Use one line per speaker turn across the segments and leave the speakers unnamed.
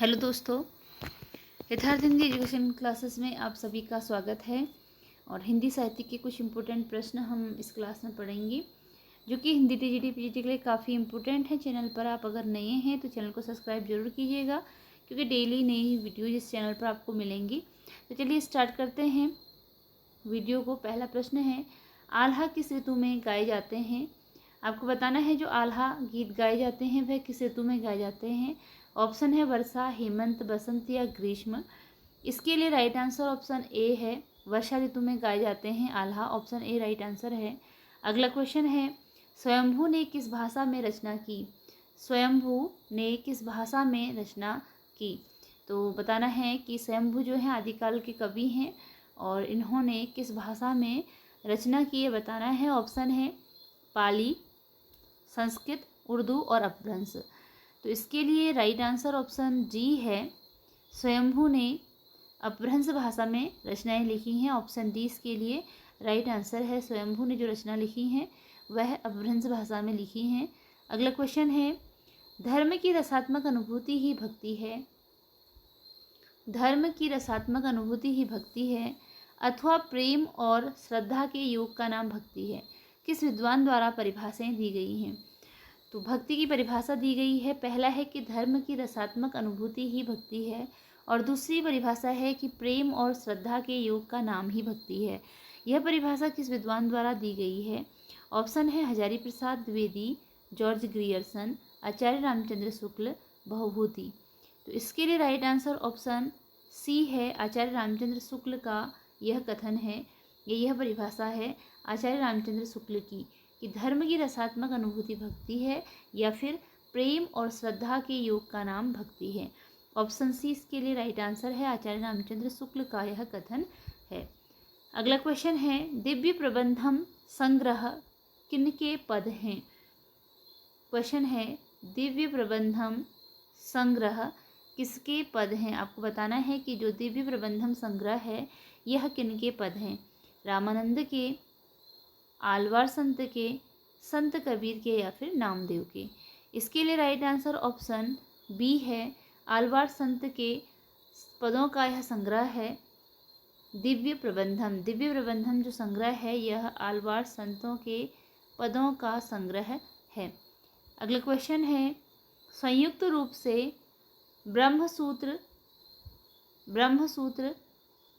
Hello दोस्तों, यथार्थ Hindi education classes में आप सभी का स्वागत है। और हिंदी साहित्य के कुछ इम्पोर्टेंट प्रश्न हम इस क्लास में पढ़ेंगे जो कि हिंदी टीजीटी पीजीटी के लिए काफ़ी इम्पोर्टेंट है। चैनल पर आप अगर नए हैं तो चैनल को सब्सक्राइब जरूर कीजिएगा, क्योंकि डेली नई वीडियो इस चैनल पर आपको मिलेंगी। तो चलिए स्टार्ट करते हैं वीडियो को। पहला प्रश्न है, आल्हा किस ऋतु में गाए जाते हैं? आपको बताना है जो आल्हा गीत गाए जाते हैं वह किस ऋतु में गाए जाते हैं। ऑप्शन है वर्षा, हेमंत, बसंत या ग्रीष्म। इसके लिए राइट आंसर ऑप्शन ए है, वर्षा ऋतु में गाए जाते हैं Alha. Option A right answer है। अगला क्वेश्चन है, स्वयंभू ने किस भाषा में रचना की? स्वयंभू ने किस भाषा में रचना की? तो बताना है कि स्वयंभू जो है आदिकाल के कवि हैं और इन्होंने किस भाषा में रचना की है बताना है। ऑप्शन है पाली, संस्कृत, उर्दू और अपभ्रंश। तो इसके लिए राइट आंसर ऑप्शन जी है, स्वयंभू ने अपभ्रंश भाषा में रचनाएं लिखी हैं। ऑप्शन डी इसके लिए राइट आंसर है, स्वयंभू ने जो रचना लिखी हैं वह अपभ्रंश भाषा में लिखी हैं। अगला क्वेश्चन है, धर्म की रसात्मक अनुभूति ही भक्ति है? धर्म की रसात्मक अनुभूति ही भक्ति है अथवा प्रेम और श्रद्धा के योग का नाम भक्ति है? किस विद्वान द्वारा परिभाषाएं दी गई हैं? तो भक्ति की परिभाषा दी गई है, पहला है कि धर्म की रसात्मक अनुभूति ही भक्ति है, और दूसरी परिभाषा है कि प्रेम और श्रद्धा के योग का नाम ही भक्ति है। यह परिभाषा किस विद्वान द्वारा दी गई है? ऑप्शन है हजारी प्रसाद द्विवेदी, जॉर्ज ग्रियर्सन, आचार्य रामचंद्र शुक्ल, बहुभूति। तो इसके लिए राइट आंसर ऑप्शन सी है, आचार्य रामचंद्र शुक्ल का यह कथन है, यह परिभाषा है आचार्य रामचंद्र शुक्ल की, कि धर्म की रसात्मक अनुभूति भक्ति है या फिर प्रेम और श्रद्धा के योग का नाम भक्ति है। ऑप्शन सी इसके लिए राइट आंसर है, आचार्य रामचंद्र शुक्ल का यह कथन है। अगला क्वेश्चन है, दिव्य प्रबंधम संग्रह किनके पद हैं? क्वेश्चन है, दिव्य प्रबंधम संग्रह किसके पद हैं? आपको बताना है कि जो दिव्य प्रबंधम संग्रह है यह किनके पद हैं? रामानंद के, आलवार संत के, संत कबीर के या फिर नामदेव के? इसके लिए राइट आंसर ऑप्शन बी है, आलवार संत के पदों का यह संग्रह है दिव्य प्रबंधम। दिव्य प्रबंधम जो संग्रह है यह आलवार संतों के पदों का संग्रह है। अगला क्वेश्चन है, संयुक्त रूप से ब्रह्मसूत्र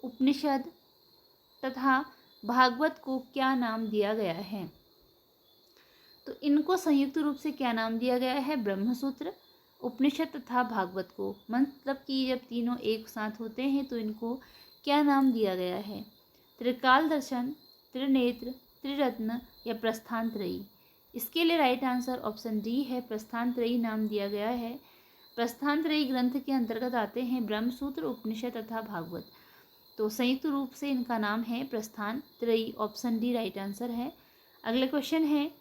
उपनिषद तथा भागवत को क्या नाम दिया गया है? तो इनको संयुक्त रूप से क्या नाम दिया गया है? ब्रह्मसूत्र, उपनिषद तथा भागवत को। मतलब कि जब तीनों एक साथ होते हैं तो इनको क्या नाम दिया गया है? त्रिकाल दर्शन, त्रिनेत्र, त्रिरत्न या प्रस्थानत्रयी? इसके लिए राइट आंसर ऑप्शन डी है, प्रस्थानत्रयी नाम दिया गया है। प्रस्थानत्रयी ग्रंथ के अंतर्गत आते हैं ब्रह्मसूत्र, उपनिषद तथा भागवत। तो संयुक्त रूप से इनका नाम है प्रस्थानत्रयी। ऑप्शन डी राइट आंसर है। अगला क्वेश्चन है,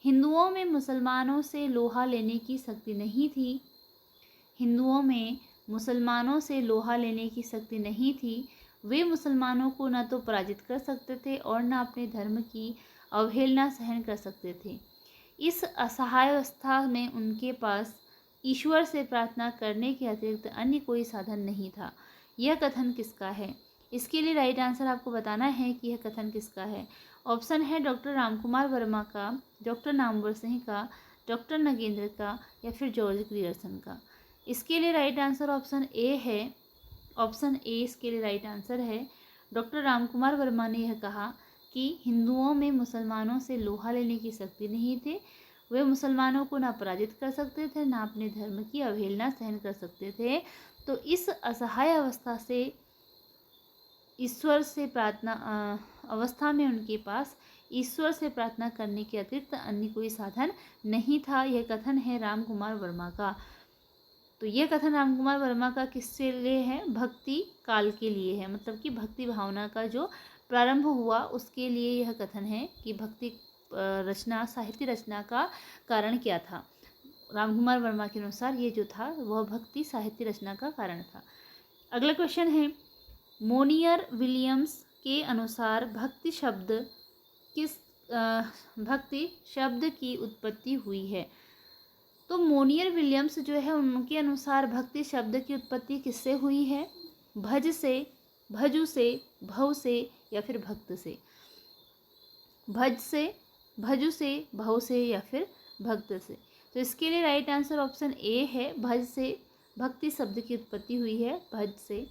हिंदुओं में मुसलमानों से लोहा लेने की शक्ति नहीं थी? हिंदुओं में मुसलमानों से लोहा लेने की शक्ति नहीं थी। वे मुसलमानों को न तो पराजित कर सकते थे और न अपने धर्म की अवहेलना सहन कर सकते थे। इस असहाय अवस्था में उनके पास ईश्वर से प्रार्थना करने के अतिरिक्त अन्य कोई साधन नहीं था। यह कथन किसका है? इसके लिए राइट आंसर आपको बताना है कि यह कथन किसका है। ऑप्शन है डॉक्टर रामकुमार वर्मा का, डॉक्टर नामवर सिंह का, डॉक्टर नगेंद्र का या फिर जॉर्ज ग्रियर्सन का? इसके लिए राइट आंसर ऑप्शन ए है, ऑप्शन ए इसके लिए राइट आंसर है। डॉक्टर रामकुमार वर्मा ने यह कहा कि हिंदुओं में मुसलमानों से लोहा लेने की शक्ति नहीं थी। वे मुसलमानों को ना पराजित कर सकते थे, ना अपने धर्म की अवहेलना सहन कर सकते थे। तो इस असहाय अवस्था से ईश्वर से प्रार्थना अवस्था में उनके पास ईश्वर से प्रार्थना करने के अतिरिक्त अन्य कोई साधन नहीं था। यह कथन है रामकुमार वर्मा का। तो यह कथन रामकुमार वर्मा का किसके लिए है? भक्ति काल के लिए है, मतलब कि भक्ति भावना का जो प्रारंभ हुआ उसके लिए यह कथन है कि भक्ति रचना, साहित्य रचना का कारण क्या था। रामकुमार वर्मा के अनुसार ये जो था वह भक्ति साहित्य रचना का कारण था। अगला क्वेश्चन है, मोनियर विलियम्स के अनुसार भक्ति शब्द की उत्पत्ति हुई है? तो मोनियर विलियम्स जो है उनके अनुसार भक्ति शब्द की उत्पत्ति किससे हुई है? भज से, भजु से, भव से या फिर भक्त से? भज से, भजु से, भव से या फिर भक्त से? तो इसके लिए राइट आंसर ऑप्शन ए है, भज से भक्ति शब्द की उत्पत्ति हुई है, भज से।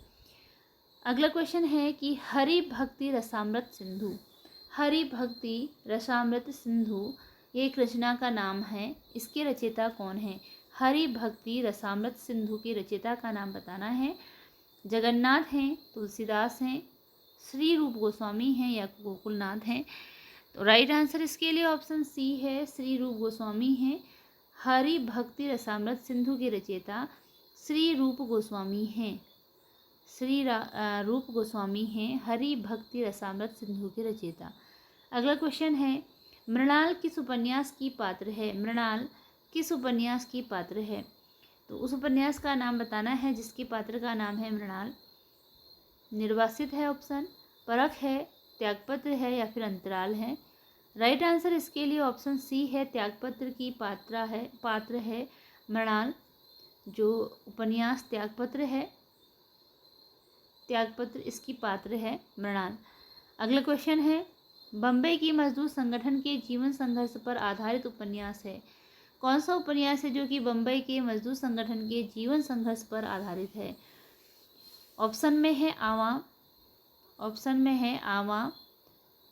अगला क्वेश्चन है कि हरि भक्ति रसामृत सिंधु, हरि भक्ति रसामृत सिंधु ये एक रचना का नाम है, इसके रचयिता कौन है? हरि भक्ति रसामृत सिंधु के रचयिता का नाम बताना है। जगन्नाथ हैं, तुलसीदास हैं, श्री रूप गोस्वामी हैं या गोकुलनाथ हैं? तो राइट आंसर इसके लिए ऑप्शन सी है, श्री रूप गोस्वामी हैं। हरि भक्ति रसामृत सिंधु के रचयिता श्री रूप गोस्वामी हैं, रूप गोस्वामी हैं हरि भक्ति रसामृत सिंधु के रचयिता। अगला क्वेश्चन है, मृणाल किस उपन्यास की पात्र है? मृणाल किस उपन्यास की पात्र है? तो उस उपन्यास का नाम बताना है जिसके पात्र का नाम है मृणाल। निर्वासित है ऑप्शन, परख है, त्यागपत्र है या फिर अंतराल है? राइट आंसर इसके लिए ऑप्शन सी है, त्यागपत्र की पात्र है मृणाल। जो उपन्यास त्यागपत्र है, त्यागपत्र इसकी पात्र है मृणाल। अगला क्वेश्चन है, बम्बई की मजदूर संगठन के जीवन संघर्ष पर आधारित उपन्यास है? कौन सा उपन्यास है जो कि बम्बई के मजदूर संगठन के जीवन संघर्ष पर आधारित है? ऑप्शन में है आवा,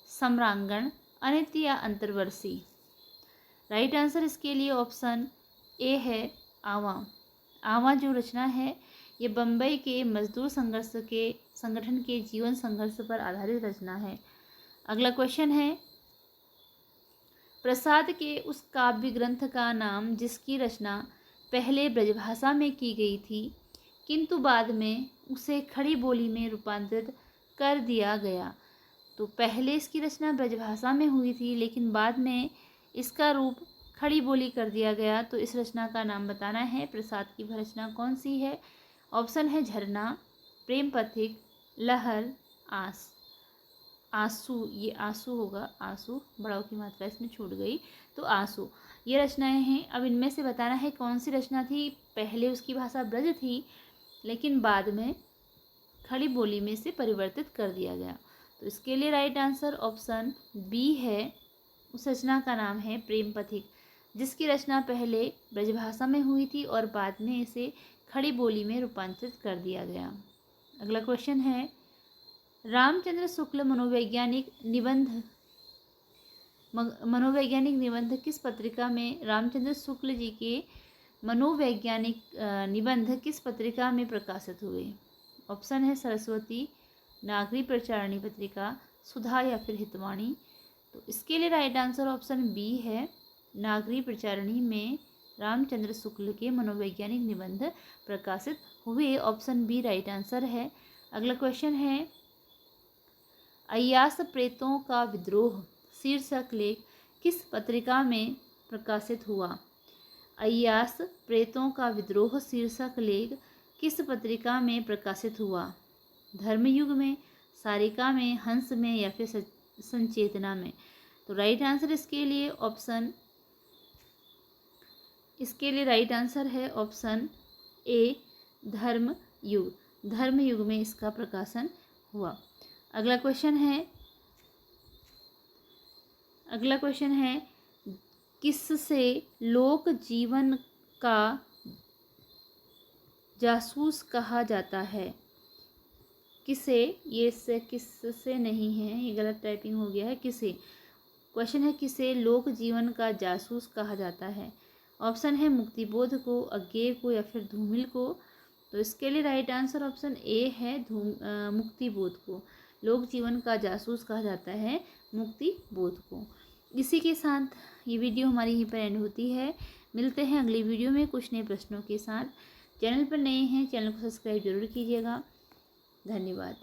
सम्रांगण, अनित्य या अंतर्वर्षी? राइट आंसर इसके लिए ऑप्शन ए है, आवा। आवा जो रचना है ये बम्बई के मजदूर संगठन के जीवन संघर्ष पर आधारित रचना है। अगला क्वेश्चन है, प्रसाद के उस काव्य ग्रंथ का नाम जिसकी रचना पहले ब्रजभाषा में की गई थी किंतु बाद में उसे खड़ी बोली में रूपांतरित कर दिया गया? तो पहले इसकी रचना ब्रजभाषा में हुई थी लेकिन बाद में इसका रूप खड़ी बोली कर दिया गया, तो इस रचना का नाम बताना है। प्रसाद की वह रचना कौन सी है? ऑप्शन है झरना, प्रेम पथिक, लहर, आंसू। ये आंसू होगा, आंसू, बड़ाओं की मात्रा इसमें छूट गई, तो आंसू ये रचनाएं हैं। अब इनमें से बताना है कौन सी रचना थी, पहले उसकी भाषा ब्रज थी लेकिन बाद में खड़ी बोली में से परिवर्तित कर दिया गया। तो इसके लिए राइट आंसर ऑप्शन बी है, उस रचना का नाम है प्रेम पथिक, जिसकी रचना पहले ब्रजभाषा में हुई थी और बाद में इसे खड़ी बोली में रूपांतरित कर दिया गया। अगला क्वेश्चन है, रामचंद्र शुक्ल मनोवैज्ञानिक निबंध किस पत्रिका में, रामचंद्र शुक्ल जी के मनोवैज्ञानिक निबंध किस पत्रिका में प्रकाशित हुए? ऑप्शन है सरस्वती, नागरी प्रचारणी पत्रिका, सुधा या फिर हितवाणी? तो इसके लिए राइट आंसर ऑप्शन बी है, नागरी प्रचारणी में रामचंद्र शुक्ल के मनोवैज्ञानिक निबंध प्रकाशित हुए। ऑप्शन बी राइट आंसर है। अगला क्वेश्चन है, अय्यास प्रेतों का विद्रोह शीर्षक लेख किस पत्रिका में प्रकाशित हुआ? अय्यास प्रेतों का विद्रोह शीर्षक लेख किस पत्रिका में प्रकाशित हुआ? धर्मयुग में, सारिका में, हंस में या फिर संचेतना में? तो राइट आंसर इसके लिए राइट आंसर है ऑप्शन ए, धर्मयुग में इसका प्रकाशन हुआ। अगला क्वेश्चन है किससे लोक जीवन का जासूस कहा जाता है? किससे नहीं है, ये गलत टाइपिंग हो गया है। क्वेश्चन है किसे लोक जीवन का जासूस कहा जाता है? ऑप्शन है मुक्तिबोध को, अज्ञेय को या फिर धूमिल को? तो इसके लिए राइट आंसर ऑप्शन ए है, मुक्तिबोध को। लोक जीवन का जासूस कहा जाता है मुक्तिबोध को। इसी के साथ ये वीडियो हमारी यहीं पर एंड होती है। मिलते हैं अगली वीडियो में कुछ नए प्रश्नों के साथ। चैनल पर नए हैं, चैनल को सब्सक्राइब जरूर कीजिएगा। धन्यवाद।